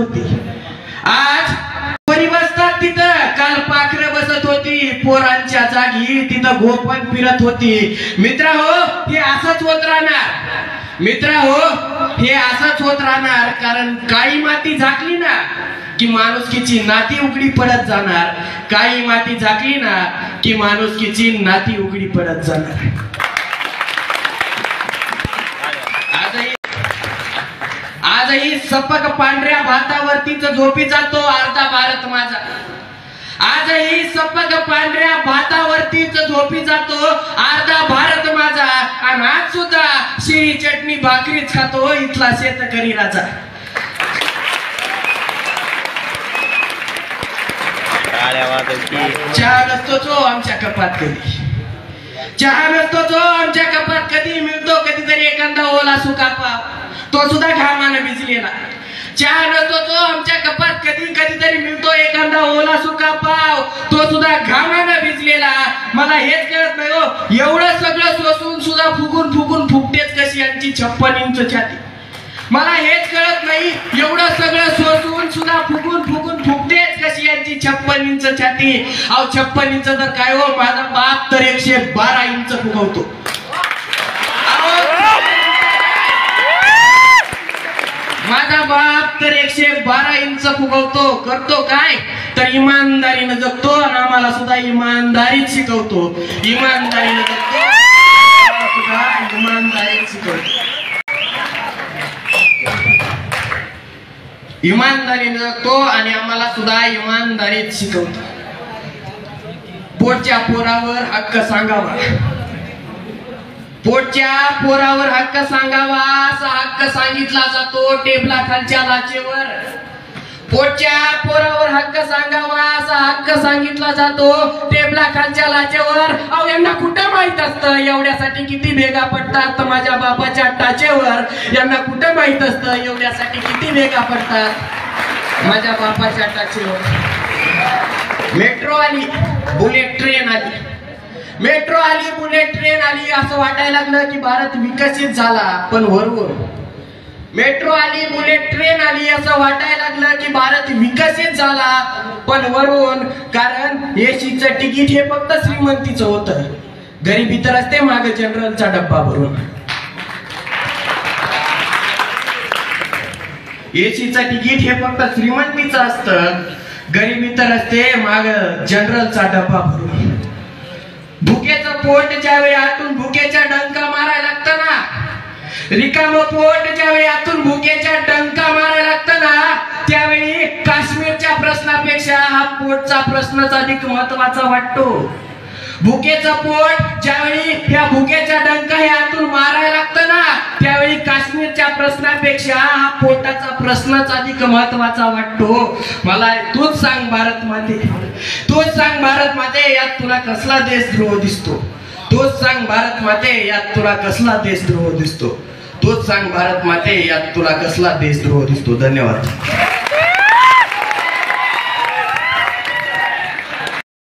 होती, आज पोरी बसतात तिथं. काल पाखरं बसत होती पोरांच्या जागी, तिथं गोपन फिरत होती. मित्र हो, हे असंच होत राहणार. मित्र हो, हे असंच होत राहणार. कारण काही माती झाकली ना की माणुसकीची नाती उघडी पडत जाणार. काही माती झाकली ना की माणुसकीची नाती उघडी पडत जाणार. आजही सपक पांढऱ्या भातावरतीच झोपी जातो अर्धा भारत माझा. आजही सपक पांढऱ्या भातावरतीच झोपी जातो अर्धा भारत माझा. आणि आज सुद्धा शिळी चटणी भाकरीच खातो इथला शेतकरी राजा. चहा नसतो जो आमच्या कपात कधी, चहा नसतो जो आमच्या कपात कधी. मिळतो कधीतरी एखादा ओला सुका पाव, तो सुद्धा घामानं भिजलेला. चहा नसतो जो आमच्या कपात कधी, कधीतरी मिळतो एखादा ओला सुका पाव, तो सुद्धा घामानं भिजलेला. मला हेच कळत नाही हो, एवढं सगळं सोसून सुद्धा फुगून फुगून फुगतेच कशी यांची 56 इंच छाती. मला हेच कळत नाही, एवढं सगळं सोसून सुद्धा फुगून फुगून फुगतेच कशी यांची 56 इंच छाती. अहो 56 इंच तर काय हो, माझा बाप तर 112 इंच फुगवतो. माझा बाप तर 112 इंच फुगवतो. करतो काय तर इमानदारीनं जगतो आणि आम्हाला सुद्धा इमानदारीत शिकवतो. इमानदारीनं जगतो, सुद्धा इमानदारीत शिकवतो. इमानदारीनं जगतो आणि आम्हाला सुद्धा इमानदारीत शिकवतो. पोटच्या पोरावर हक्क सांगावा, पोटच्या पोरावर हक्क सांगावा असा हक्क सांगितला जातो टेबला खालच्या लाचेवर. पोटच्या पोरावर हक्क सांगावा असा हक्क सांगितला जातो टेबला खालच्या लाचेवर. अहो यांना कुठं माहित असतं एवढ्यासाठी किती भेगा पडतात माझ्या बापाच्या टाचेवर. यांना कुठं माहित असतं एवढ्यासाठी किती भेगा पडतात माझ्या बापाच्या टाचेवर. मेट्रो आली, बुलेट ट्रेन आली, मेट्रो आली, बुलेट ट्रेन आली, असं वाटायला लागलं की भारत विकसित झाला. पण वरून मेट्रो आली, बुलेट ट्रेन आली, असं वाटायला लागलं की भारत विकसित झाला. पण वरून कारण एसीचं तिकीट हे फक्त श्रीमंतीचं होतं, गरिबी तर असते माग जनरलचा डब्बा भरून. एसीचं तिकीट हे फक्त श्रीमंतीचं असतं, गरिबी तर असते माग जनरलचा डब्बा भरून. भुकेचं पोट ज्यावेळी आतून भुकेच्या डंका मारायला लागतं ना, रिकाम पोट ज्यावेळी आतून भुकेच्या डंका मारायला लागतं ना, त्यावेळी काश्मीरच्या प्रश्नापेक्षा हा पोटचा प्रश्नच अधिक महत्वाचा वाटतो. भुकेचं पोट ज्यावेळी ह्या भुकेच्या डंका हे आतून मारायला लागतं ना, त्यावेळी काश्मीरच्या प्रश्नापेक्षा हा पोटाचा प्रश्नच अधिक महत्वाचा वाटतो. मला तूच सांग भारत माते, तूच सांग भारत माते, यात तुला कसला देशद्रोह दिसतो. तूच सांग भारत माते, यात तुला कसला देशद्रोह दिसतो. तूच सांग भारत माते, यात तुला कसला देशद्रोह दिसतो. धन्यवाद.